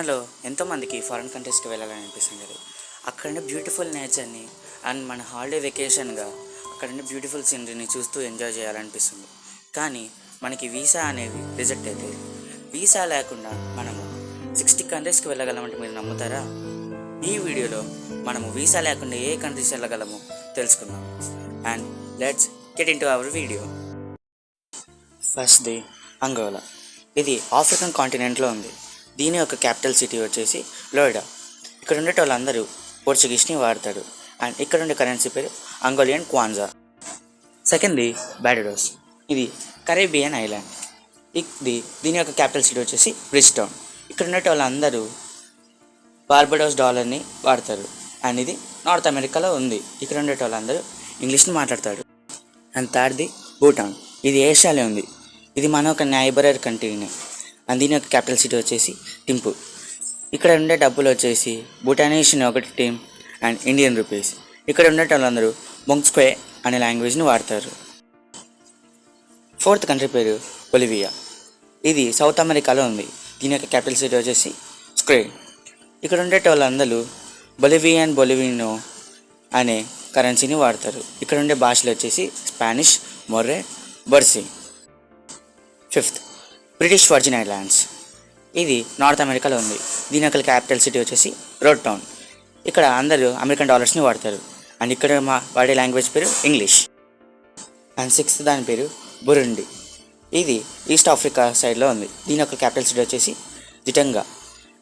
మనలో ఎంతోమందికి ఫారిన్ కంట్రీస్కి వెళ్ళాలని అనిపిస్తుంది కదా. అక్కడ బ్యూటిఫుల్ నేచర్ని అండ్ మన హాలిడే వెకేషన్గా అక్కడ బ్యూటిఫుల్ సీనరీని చూస్తూ ఎంజాయ్ చేయాలనిపిస్తుంది. కానీ మనకి వీసా అనేవి రిజెక్ట్ అవుతాయి. వీసా లేకుండా మనము 60 కంట్రీస్కి వెళ్ళగలమంటే మీరు నమ్ముతారా? ఈ వీడియోలో మనము వీసా లేకుండా ఏ కంట్రీస్ వెళ్ళగలమో తెలుసుకుందాం. And let's get in to our video. ఫస్ట్ది అంగోలా. ఇది ఆఫ్రికన్ కాంటినెంట్లో ఉంది. దీని యొక్క క్యాపిటల్ సిటీ వచ్చేసి లోయిడా. ఇక్కడ ఉండే వాళ్ళందరూ పోర్చుగీస్ని వాడతారు. అండ్ ఇక్కడ ఉండే కరెన్సీ పేరు అంగోలియన్ క్వాంజా. సెకండ్ది బార్బడోస్. ఇది కరేబియన్ ఐలాండ్. దీని యొక్క క్యాపిటల్ సిటీ వచ్చేసి బ్రిజ్టౌన్. ఇక్కడ ఉండే వాళ్ళందరూ బార్బడోస్ డాలర్ని వాడతారు. అండ్ ఇది నార్త్ అమెరికాలో ఉంది. ఇక్కడ ఉండే వాళ్ళందరూ ఇంగ్లీష్ని మాట్లాడతారు. అండ్ థర్డ్ది భూటాన్. ఇది ఏషియాలో ఉంది. ఇది మన ఒక నైబరర్ కంట్రీని. అండ్ దీని యొక్క క్యాపిటల్ సిటీ వచ్చేసి థింపు. ఇక్కడ ఉండే డబ్బులు వచ్చేసి భూటానీస్ ఒకటి టీమ్ అండ్ ఇండియన్ రూపీస్. ఇక్కడ ఉండే వాళ్ళందరూ మొంగ్స్క్వే అనే లాంగ్వేజ్ని వాడతారు. ఫోర్త్ కంట్రీ పేరు బొలివియా. ఇది సౌత్ అమెరికాలో ఉంది. దీని యొక్క క్యాపిటల్ సిటీ వచ్చేసి స్క్రే. ఇక్కడ ఉండే వాళ్ళందరూ బొలివియనో అనే కరెన్సీని వాడతారు. ఇక్కడ ఉండే భాషలు వచ్చేసి స్పానిష్, మొర్రే, బర్సీ. Fifth British Virgin Islands. ఇది నార్త్ అమెరికాలో ఉంది. దీని యొక్క క్యాపిటల్ సిటీ వచ్చేసి రోడ్ టౌన్. ఇక్కడ అందరూ అమెరికన్ డాలర్స్ని వాడతారు. అండ్ ఇక్కడ వాడే లాంగ్వేజ్ పేరు ఇంగ్లీష్. అండ్ సిక్స్త్ దాని పేరు బురుండి. ఇది ఈస్ట్ ఆఫ్రికా సైడ్లో ఉంది. దీని యొక్క క్యాపిటల్ సిటీ వచ్చేసి జిటంగా.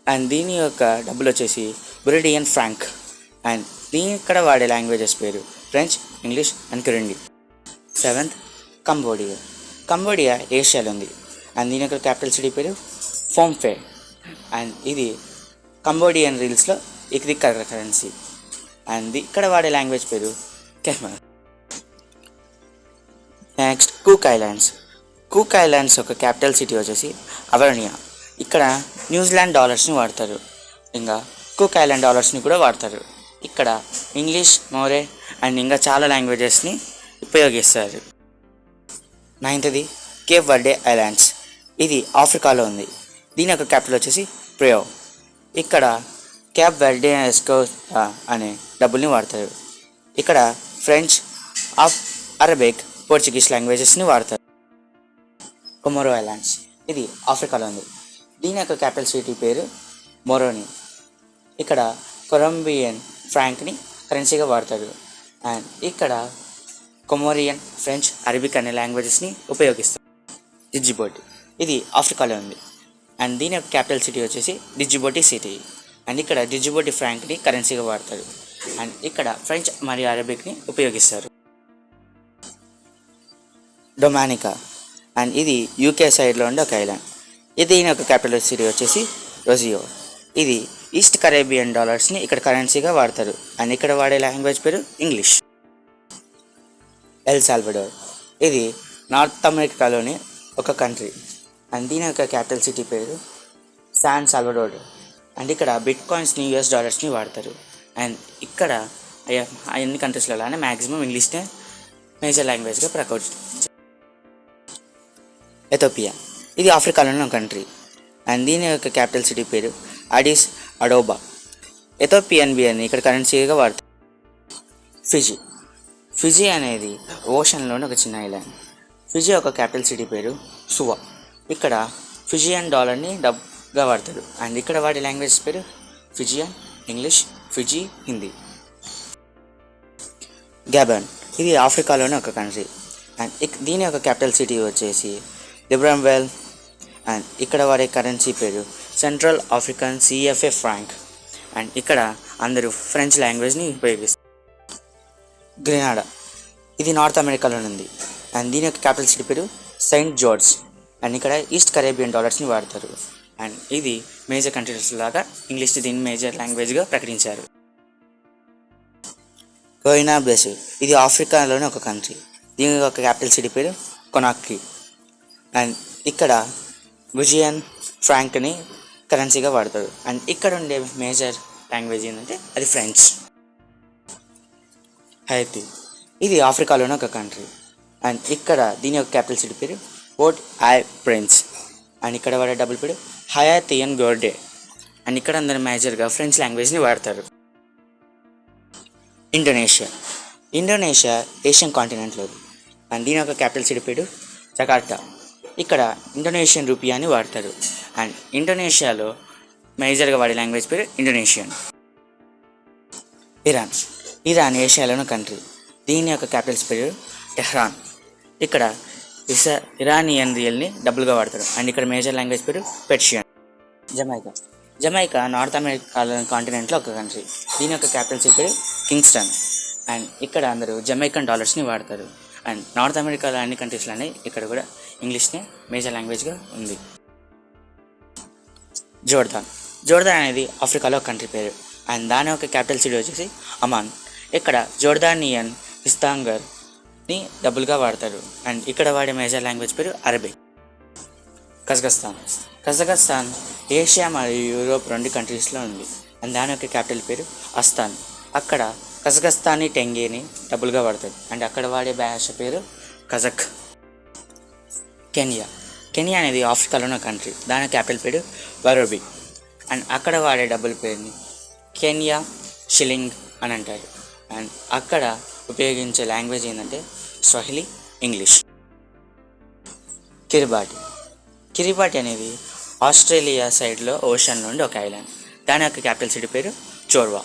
అండ్ దీని యొక్క డబ్బులు వచ్చేసి బురుడియన్ ఫ్రాంక్. అండ్ దీని ఇక్కడ వాడే లాంగ్వేజెస్ పేరు French, English and Kirundi. Seventh Cambodia ఏషియాలో ఉంది. అండ్ దీని యొక్క క్యాపిటల్ సిటీ పేరు ఫోంఫే. అండ్ ఇది కంబోడియన్ రీల్స్లో ఇది కరెన్సీ. అండ్ ఇక్కడ వాడే లాంగ్వేజ్ పేరు కెహ్మర్. నెక్స్ట్ కుక్ ఐలాండ్స్ యొక్క క్యాపిటల్ సిటీ వచ్చేసి అవరణియా. ఇక్కడ న్యూజిలాండ్ డాలర్స్ని వాడతారు. ఇంకా కుక్ ఐలాండ్ డాలర్స్ని కూడా వాడతారు. ఇక్కడ ఇంగ్లీష్, మోరే అండ్ ఇంకా చాలా లాంగ్వేజెస్ని ఉపయోగిస్తారు. నైన్త్ది కేప్ వర్డే ఐలాండ్స్. ఇది ఆఫ్రికాలో ఉంది. దీని యొక్క క్యాపిటల్ వచ్చేసి ప్రియో. ఇక్కడ కేప్ వర్డే అనే డబ్బుల్ని వాడతారు. ఇక్కడ ఫ్రెంచ్, అరబిక్, పోర్చుగీస్ లాంగ్వేజెస్ని వాడతారు. కొమోరో ఐలాండ్స్. ఇది ఆఫ్రికాలో ఉంది. దీని యొక్క క్యాపిటల్ సిటీ పేరు మొరోని. ఇక్కడ కొలంబియన్ ఫ్రాంక్ని కరెన్సీగా వాడతారు. అండ్ ఇక్కడ కొమోరియన్, ఫ్రెంచ్, అరబిక్ అనే లాంగ్వేజెస్ని ఉపయోగిస్తారు. డిజిబోటి. ఇది ఆఫ్రికాలో ఉంది. అండ్ దీని యొక్క క్యాపిటల్ సిటీ వచ్చేసి డిజిబోటి సిటీ. అండ్ ఇక్కడ డిజిబోటి ఫ్రాంక్ని కరెన్సీగా వాడతారు. అండ్ ఇక్కడ ఫ్రెంచ్ మరియు అరబిక్ని ఉపయోగిస్తారు. డొమానికా. అండ్ ఇది యూకే సైడ్లో ఉండే ఒక ఐలాండ్. దీని యొక్క క్యాపిటల్ సిటీ వచ్చేసి రోజియో. ఇది ఈస్ట్ కరేబియన్ డాలర్స్ని ఇక్కడ కరెన్సీగా వాడతారు. అండ్ ఇక్కడ వాడే లాంగ్వేజ్ పేరు ఇంగ్లీష్. L Salvador. ఇది నార్త్ అమెరికాలోని ఒక కంట్రీ. అండ్ దీని యొక్క క్యాపిటల్ సిటీ పేరు శాన్ సాల్వడోర్. అండ్ ఇక్కడ బిట్ కాయిన్స్ని, US డాలర్స్ని వాడతారు. అండ్ ఇక్కడ అన్ని కంట్రీస్లోనే మ్యాక్సిమం ఇంగ్లీష్నే మేజర్ లాంగ్వేజ్గా ప్రకౌట్. ఎథోపియా. ఇది ఆఫ్రికాలోని ఒక కంట్రీ. అండ్ దీని యొక్క క్యాపిటల్ సిటీ పేరు అడిస్ అడోబా. ఎథోపియన్ బియర్ని ఇక్కడ కరెన్సీగా వాడతారు. ఫిజీ అనేది ఓషన్లోని ఒక చిన్న ఐలాండ్. ఫిజీ యొక్క క్యాపిటల్ సిటీ పేరు సువా. ఇక్కడ ఫిజియన్ డాలర్ని డబ్గా వాడతారు. అండ్ ఇక్కడ వాడే లాంగ్వేజ్ పేరు ఫిజియన్, ఇంగ్లీష్, ఫిజీ, హిందీ. గ్యాబన్. ఇది ఆఫ్రికాలోని ఒక కంట్రీ. అండ్ దీని యొక్క క్యాపిటల్ సిటీ వచ్చేసి లిబ్రమ్వెల్. అండ్ ఇక్కడ వాడే కరెన్సీ పేరు central African CFA franc. And ఇక్కడ అందరూ ఫ్రెంచ్ లాంగ్వేజ్ని ఉపయోగిస్తారు. గ్రెనాడా. ఇది నార్త్ అమెరికాలో ఉంది. అండ్ దీని యొక్క క్యాపిటల్ సిటీ పేరు సెయింట్ జార్జ్. అండ్ ఇక్కడ ఈస్ట్ కరేబియన్ డాలర్స్ని వాడతారు. అండ్ ఇది మేజర్ కంట్రీస్ లాగా ఇంగ్లీష్ దీన్ని మేజర్ లాంగ్వేజ్గా ప్రకటించారు. గోయినా బ్రెజిల్. ఇది ఆఫ్రికాలోని ఒక కంట్రీ. దీని యొక్క క్యాపిటల్ సిటీ పేరు కొనాక్రీ. అండ్ ఇక్కడ గుజియన్ ఫ్రాంక్ని కరెన్సీగా వాడతారు. అండ్ ఇక్కడ ఉండే మేజర్ లాంగ్వేజ్ ఏంటంటే అది ఫ్రెంచ్. హైతీ. ఇది ఆఫ్రికాలోని ఒక కంట్రీ. అండ్ ఇక్కడ దీని యొక్క క్యాపిటల్ సిటీ పేరు పోర్ట్ ఐ ప్రిన్స్. అండ్ ఇక్కడ వాడే డబుల్ పేరు హయాతియన్ గోర్డే. అండ్ ఇక్కడ అందరూ మేజర్గా ఫ్రెంచ్ లాంగ్వేజ్ని వాడతారు. ఇండోనేషియా ఏషియన్ కాంటినెంట్లో అండ్ దీని యొక్క క్యాపిటల్ సిటీ పేరు జకార్తా. ఇక్కడ ఇండోనేషియన్ రూపియాని వాడతారు. అండ్ ఇండోనేషియాలో మేజర్గా వాడే లాంగ్వేజ్ పేరు ఇండోనేషియన్. Iran ఏషియాలోని country. దీని యొక్క క్యాపిటల్స్ పేరు టెహ్రాన్. ఇక్కడ ఇరానియన్ రియల్ని డబుల్గా వాడతారు. అండ్ ఇక్కడ మేజర్ లాంగ్వేజ్ పేరు పెర్షియన్. జమైకా నార్త్ అమెరికా కాంటినెంట్లో ఒక కంట్రీ. దీని యొక్క క్యాపిటల్ సిటీ పేరు కింగ్స్టన్. అండ్ ఇక్కడ అందరూ జమైకన్ డాలర్స్ని వాడతారు. అండ్ నార్త్ అమెరికాలో అన్ని కంట్రీస్లోనే ఇక్కడ కూడా ఇంగ్లీష్నే మేజర్ లాంగ్వేజ్గా ఉంది. జోర్దాన్ అనేది ఆఫ్రికాలో ఒక కంట్రీ పేరు. అండ్ దాని యొక్క క్యాపిటల్ సిటీ వచ్చేసి అమాన్. ఇక్కడ జోర్దానియన్ ఇస్తాంగర్ని డబుల్గా వాడతారు. అండ్ ఇక్కడ వాడే మేజర్ లాంగ్వేజ్ పేరు అరబిక్. కజకస్తాన్ ఏషియా మరియు యూరోప్ 2 కంట్రీస్లో ఉంది. అండ్ దాని యొక్క క్యాపిటల్ పేరు అస్తాన్. అక్కడ కజకస్తానీ టెంగేని డబుల్గా వాడతారు. అండ్ అక్కడ వాడే భాష పేరు కజక్. కెనియా అనేది ఆఫ్రికాలోని కంట్రీ. దాని క్యాపిటల్ పేరు నైరోబి. అండ్ అక్కడ వాడే డబుల్ పేరుని కెనియా షిల్లింగ్ అని అంటారు. అండ్ అక్కడ ఉపయోగించే లాంగ్వేజ్ ఏంటంటే స్వాహిలి, ఇంగ్లీష్. కిరిబాటి అనేది ఆస్ట్రేలియా సైడ్లో ఓషన్ నుండి ఒక ఐలాండ్. దాని యొక్క క్యాపిటల్ సిటీ పేరు చోర్వా.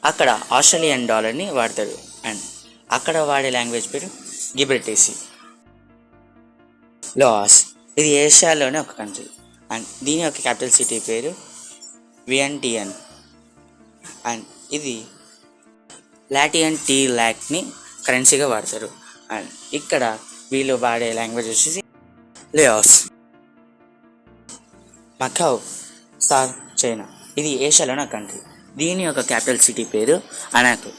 అక్కడ ఆస్ట్రేలియన్ డాలర్ని వాడతారు. అండ్ అక్కడ వాడే లాంగ్వేజ్ పేరు గిబ్రల్టార్. లాస్ ఇది ఏషియాలోనే ఒక కంట్రీ. అండ్ దీని యొక్క క్యాపిటల్ సిటీ పేరు వియంటియన్. అండ్ ఇది లాటియన్ టీ లాక్ని కరెన్సీగా వాడతారు. అండ్ ఇక్కడ వీళ్ళు వాడే లాంగ్వేజ్ వచ్చేసి లేయాస్. మకావ్ చైనా ఇది ఏషియాలోని ఒక కంట్రీ. దీని యొక్క క్యాపిటల్ సిటీ పేరు అనాకు.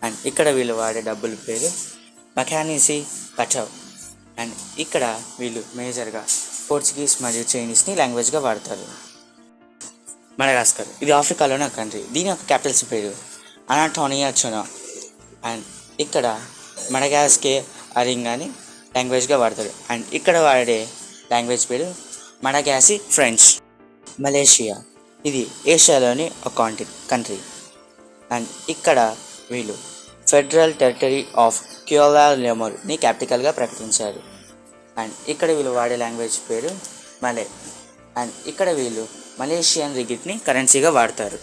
అండ్ ఇక్కడ వీళ్ళు వాడే డబ్బుల పేరు మకానిసి పచావ్. అండ్ ఇక్కడ వీళ్ళు మేజర్గా పోర్చుగీస్ మరియు చైనీస్ని లాంగ్వేజ్గా వాడతారు. మడగాస్కర్ ఇది ఆఫ్రికాలోని ఒక కంట్రీ. దీని యొక్క క్యాపిటల్స్ పేరు అనాటోనియా చొనా. అండ్ ఇక్కడ మడగాస్కే అరింగ్ అని లాంగ్వేజ్గా వాడతారు. అండ్ ఇక్కడ వాడే లాంగ్వేజ్ పేరు మడగాసి ఫ్రెంచ్. మలేషియా ఇది ఏషియాలోని ఒక కంట్రీ. అండ్ ఇక్కడ వీళ్ళు ఫెడరల్ టెరిటరీ ఆఫ్ క్యూలాలెమర్ని క్యాపిటల్గా ప్రకటించారు. అండ్ ఇక్కడ వీళ్ళు వాడే లాంగ్వేజ్ పేరు మలే. అండ్ ఇక్కడ వీళ్ళు మలేషియన్ రిగిట్ని కరెన్సీగా వాడతారు.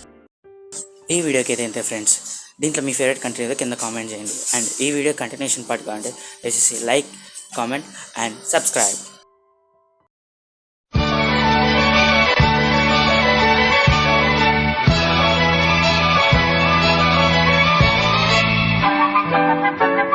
ఈ వీడియోకి అయితే ఇంతే ఫ్రెండ్స్. దీంట్లో మీ ఫేవరెట్ కంట్రీ ఏదో కింద కామెంట్ చేయండి. అండ్ ఈ వీడియో కంటిన్యూషన్ పార్ట్ కావాలంటే దయచేసి లైక్, కామెంట్ అండ్ సబ్స్క్రైబ్.